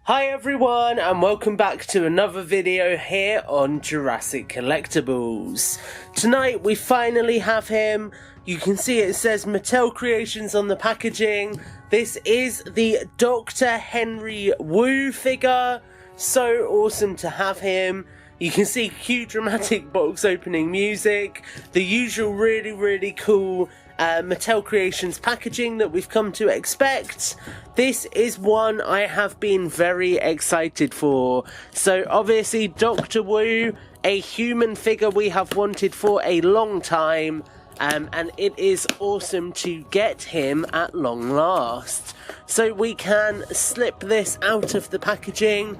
Hi everyone, and welcome back to another video here on Jurassic Collectibles. Tonight we finally have him. You can see it says Mattel Creations on the packaging. This is the Dr. Henry Wu figure. So awesome to have him. You can see cute dramatic box opening music, the usual really cool Mattel Creations packaging that we've come to expect. This is one I have been very excited for. So obviously Dr. Wu, a human figure we have wanted for a long time, and it is awesome to get him at long last. So we can slip this out of the packaging,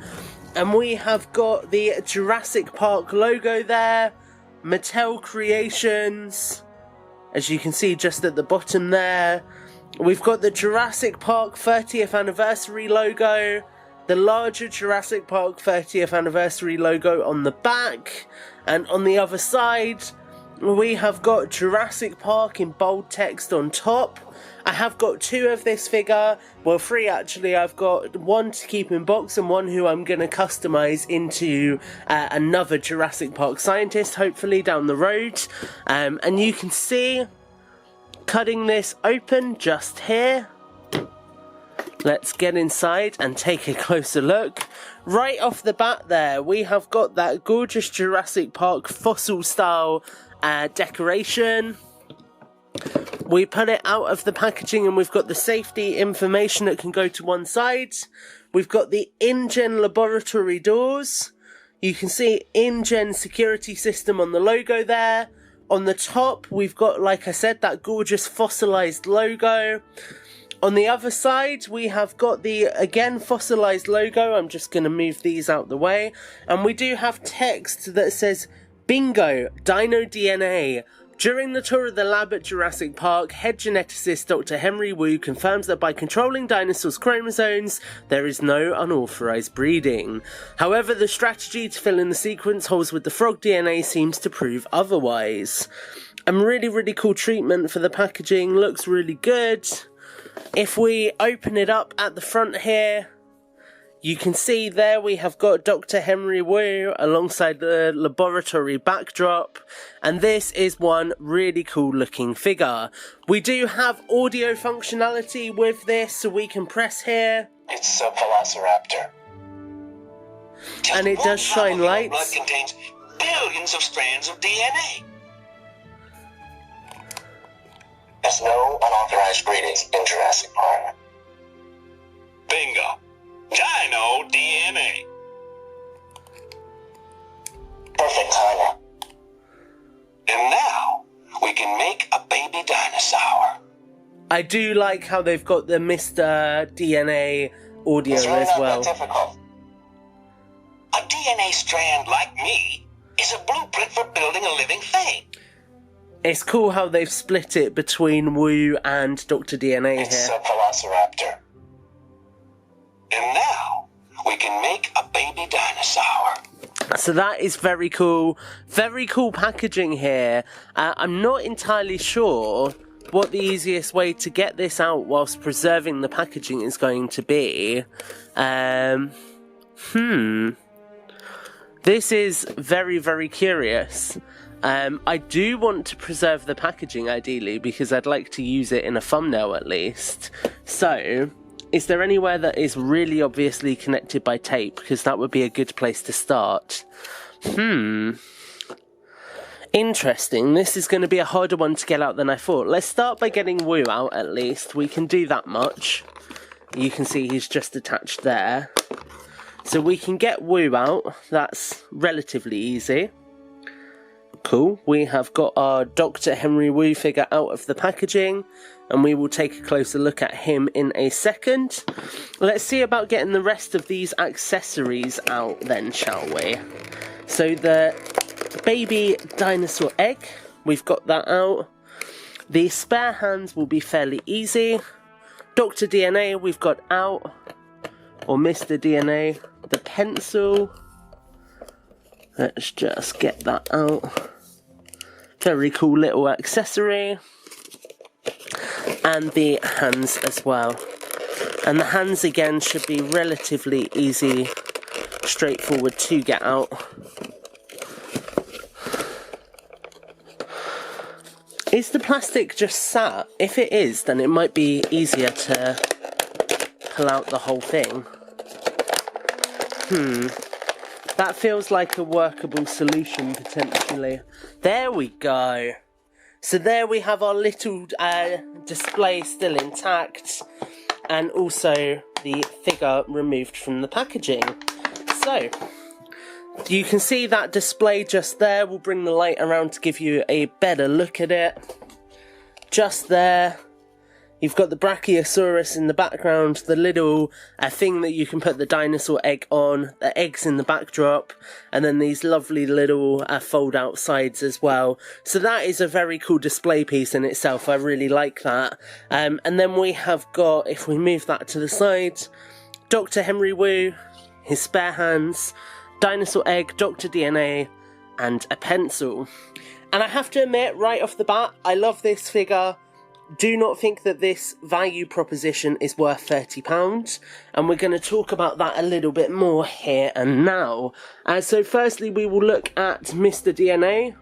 and we have got the Jurassic Park logo there, Mattel Creations. As you can see just at the bottom there, we've got the Jurassic Park 30th anniversary logo, the larger Jurassic Park 30th anniversary logo on the back, and on the other side we have got Jurassic Park in bold text on top. I have got two of this figure, well three actually. I've got one to keep in box and one who I'm going to customise into another Jurassic Park scientist, hopefully down the road. And you can see, cutting this open just here. Let's get inside and take a closer look. Right off the bat there, we have got that gorgeous Jurassic Park fossil style decoration. We put it out of the packaging and we've got the safety information that can go to one side. We've got the InGen laboratory doors. You can see InGen security system on the logo there. On the top we've got, like I said, that gorgeous fossilized logo. On the other side we have got the, again, fossilized logo. I'm just going to move these out the way. And we do have text that says, "Bingo, Dino DNA. During the tour of the lab at Jurassic Park, head geneticist Dr. Henry Wu confirms that by controlling dinosaurs' chromosomes, there is no unauthorized breeding. However, the strategy to fill in the sequence holes with the frog DNA seems to prove otherwise." Really cool treatment for the packaging, looks really good. If we open it up at the front here, you can see there we have got Dr. Henry Wu alongside the laboratory backdrop, and this is one really cool looking figure. We do have audio functionality with this, so we can press here. It's a velociraptor. And it does shine lights. Blood contains billions of strands of DNA. There's no unauthorized breeding in Jurassic Park. Bingo. Dino DNA. Perfect timing. And now we can make a baby dinosaur. I do like how they've got the Mr. DNA audio it's really as well. Not that difficult. A DNA strand like me is a blueprint for building a living thing. It's cool how they've split it between Wu and Dr. DNA it's here. a velociraptor. And now we can make a baby dinosaur. So that is very cool packaging here. I'm not entirely sure what the easiest way to get this out whilst preserving the packaging is going to be. This is very curious. I do want to preserve the packaging ideally because I'd like to use it in a thumbnail at least. So, is there anywhere that is really obviously connected by tape? Because that would be a good place to start. Interesting. This is going to be a harder one to get out than I thought. Let's start by getting Wu out at least. We can do that much. You can see he's just attached there. So we can get Wu out. That's relatively easy. Cool. We have got our Dr. Henry Wu figure out of the packaging, and we will take a closer look at him in a second. Let's see about getting the rest of these accessories out then, shall we? So the baby dinosaur egg, we've got that out. The spare hands will be fairly easy. Dr. DNA we've got out, or Mr. DNA. The pencil, let's just get that out. Very cool little accessory. And the hands as well. And the hands again should be relatively easy, straightforward to get out. Is the plastic just sat? If it is, then it might be easier to pull out the whole thing. That feels like a workable solution, potentially. There we go. So there we have our little display still intact, and also the figure removed from the packaging. So, you can see that display just there. We'll bring the light around to give you a better look at it. Just there. You've got the Brachiosaurus in the background, the little thing that you can put the dinosaur egg on, the eggs in the backdrop, and then these lovely little fold-out sides as well. So that is a very cool display piece in itself. I really like that. And then we have got, if we move that to the side, Dr. Henry Wu, his spare hands, dinosaur egg, Dr. DNA, and a pencil. And I have to admit, right off the bat, I love this figure. Do not think that this value proposition is worth £30, and we're going to talk about that a little bit more here and now. So firstly, we will look at Mr. DNA.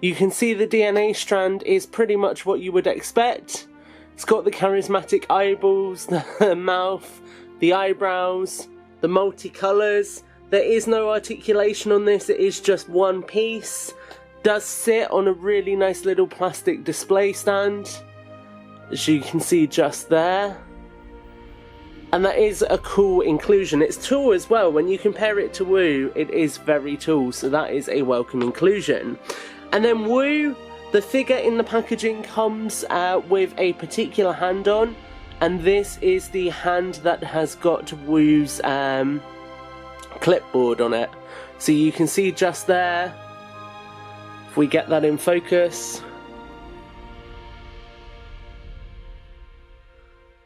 You can see the DNA strand is pretty much what you would expect. It's got the charismatic eyeballs, the mouth, the eyebrows, the multicolours. There is no articulation on this, it is just one piece. Does sit on a really nice little plastic display stand, as you can see just there. And that is a cool inclusion. It's tall as well. When you compare it to Wu, it is very tall, so that is a welcome inclusion. And then Wu, the figure in the packaging comes with a particular hand on, and this is the hand that has got Wu's clipboard on it. So you can see just there. If we get that in focus.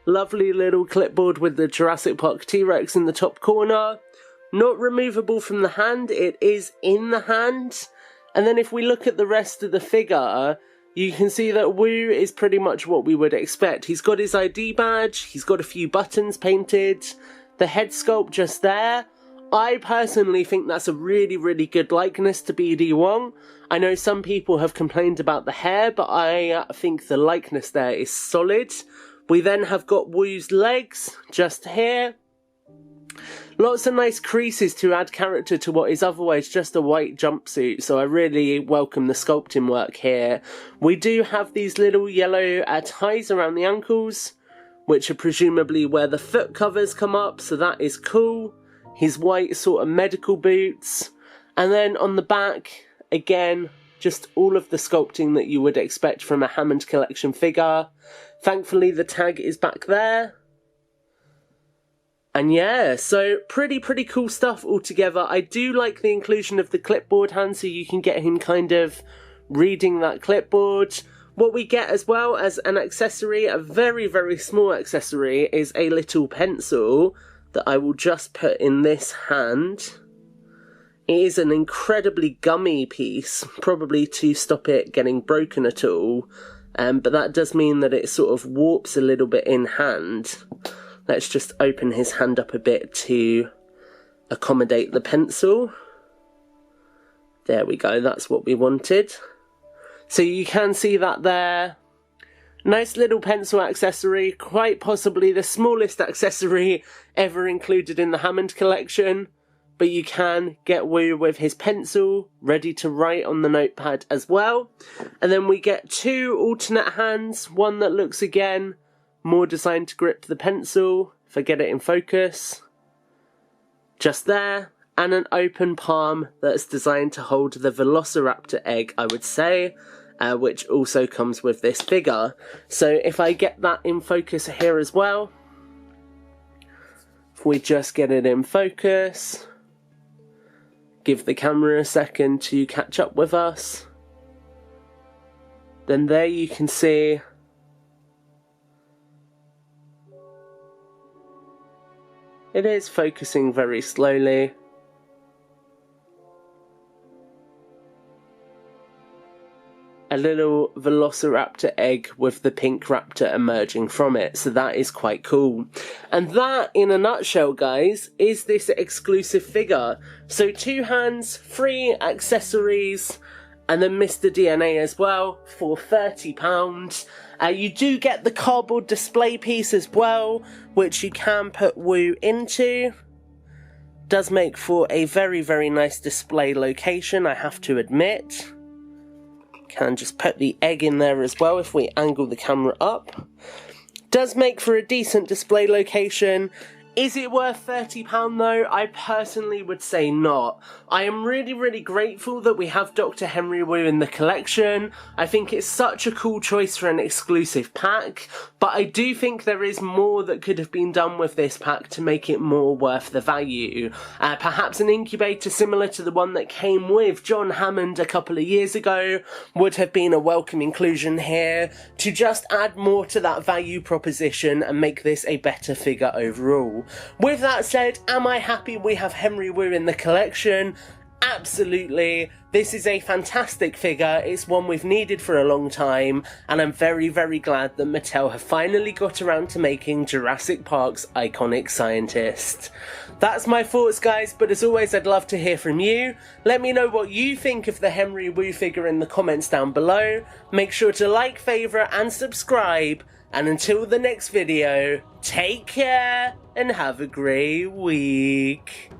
Lovely little clipboard with the Jurassic Park T-Rex in the top corner. Not removable from the hand, it is in the hand. And then if we look at the rest of the figure, you can see that Wu is pretty much what we would expect. He's got his ID badge, he's got a few buttons painted, the head sculpt just there. I personally think that's a really, really good likeness to BD Wong. I know some people have complained about the hair, but I think the likeness there is solid. We then have got Wu's legs, just here. Lots of nice creases to add character to what is otherwise just a white jumpsuit, so I really welcome the sculpting work here. We do have these little yellow ties around the ankles, which are presumably where the foot covers come up, so that is cool. His white sort of medical boots, and then on the back, again, just all of the sculpting that you would expect from a Hammond Collection figure. Thankfully the tag is back there. And yeah, so pretty cool stuff altogether. I do like the inclusion of the clipboard hand, so you can get him kind of reading that clipboard. What we get as well as an accessory, a very small accessory, is a little pencil that I will just put in this hand. It is an incredibly gummy piece, probably to stop it getting broken at all, but that does mean that it sort of warps a little bit in hand. Let's just open his hand up a bit to accommodate the pencil. There we go, that's what we wanted. So you can see that there. Nice little pencil accessory, quite possibly the smallest accessory ever included in the Hammond Collection, but you can get Wu with his pencil ready to write on the notepad as well. And then we get two alternate hands, one that looks again more designed to grip the pencil, if I get it in focus, just there, and an open palm that's designed to hold the Velociraptor egg, I would say, which also comes with this figure. So if I get that in focus here as well, if we just get it in focus, give the camera a second to catch up with us, then there you can see it is focusing very slowly. a little velociraptor egg with the pink raptor emerging from it, so that is quite cool. And that, in a nutshell, guys, is this exclusive figure. So 2 hands, 3 accessories, and then Mr. DNA as well for £30. You do get the cardboard display piece as well, which you can put Woo into. Does make for a very, very nice display location, I have to admit. Can just put the egg in there as well if we angle the camera up. Does make for a decent display location. Is it worth £30 though? I personally would say not. I am really, really grateful that we have Dr. Henry Wu in the collection. I think it's such a cool choice for an exclusive pack, but I do think there is more that could have been done with this pack to make it more worth the value. Perhaps an incubator similar to the one that came with John Hammond a couple of years ago would have been a welcome inclusion here to just add more to that value proposition and make this a better figure overall. With that said, am I happy we have Henry Wu in the collection? Absolutely. This is a fantastic figure, it's one we've needed for a long time, and I'm very, very glad that Mattel have finally got around to making Jurassic Park's iconic scientist. That's my thoughts, guys, but as always I'd love to hear from you. Let me know what you think of the Henry Wu figure in the comments down below. Make sure to like, favourite and subscribe, and until the next video, take care and have a great week.